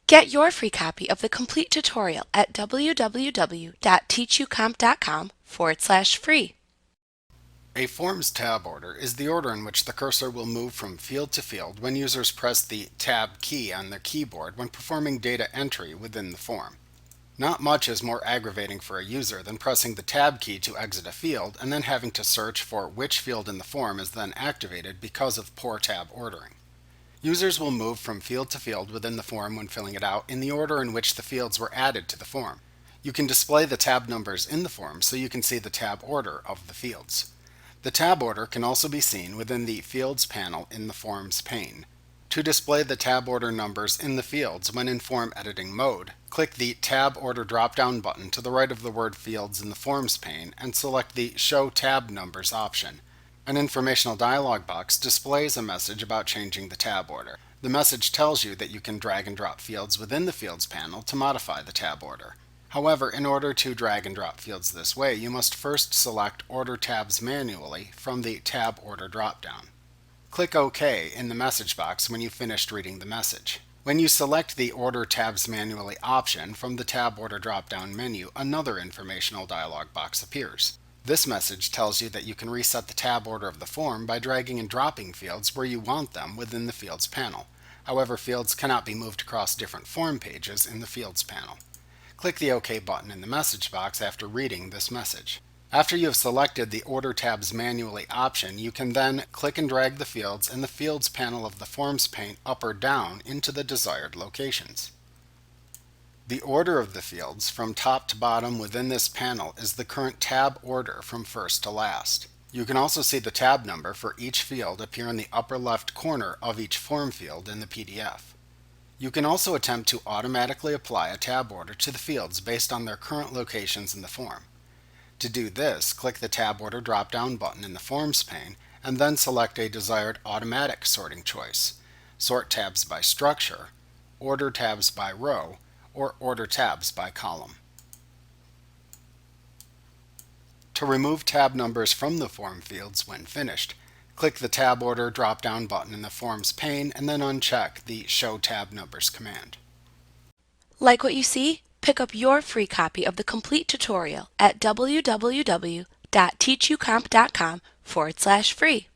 Get your free copy of the complete tutorial at www.teachucomp.com/free. A Forms tab order is the order in which the cursor will move from field to field when users press the Tab key on their keyboard when performing data entry within the form. Not much is more aggravating for a user than pressing the Tab key to exit a field and then having to search for which field in the form is then activated because of poor tab ordering. Users will move from field to field within the form when filling it out in the order in which the fields were added to the form. You can display the tab numbers in the form so you can see the tab order of the fields. The tab order can also be seen within the Fields panel in the Forms pane. To display the tab order numbers in the fields when in form editing mode, click the Tab Order drop-down button to the right of the word Fields in the Forms pane and select the Show Tab Numbers option. An informational dialog box displays a message about changing the tab order. The message tells you that you can drag and drop fields within the Fields panel to modify the tab order. However, in order to drag and drop fields this way, you must first select Order Tabs manually from the Tab Order drop-down. Click OK in the message box when you've finished reading the message. When you select the Order Tabs Manually option from the Tab Order drop-down menu, another informational dialog box appears. This message tells you that you can reset the tab order of the form by dragging and dropping fields where you want them within the Fields panel. However, fields cannot be moved across different form pages in the Fields panel. Click the OK button in the message box after reading this message. After you have selected the Order Tabs Manually option, you can then click and drag the fields in the Fields panel of the Forms pane up or down into the desired locations. The order of the fields from top to bottom within this panel is the current tab order from first to last. You can also see the tab number for each field appear in the upper left corner of each form field in the PDF. You can also attempt to automatically apply a tab order to the fields based on their current locations in the form. To do this, click the Tab Order drop-down button in the Forms pane and then select a desired automatic sorting choice: Sort Tabs by Structure, Order Tabs by Row, or Order Tabs by Column. To remove tab numbers from the form fields when finished, click the Tab Order drop-down button in the Forms pane and then uncheck the Show Tab Numbers command. Like what you see? Pick up your free copy of the complete tutorial at www.teachucomp.com/free.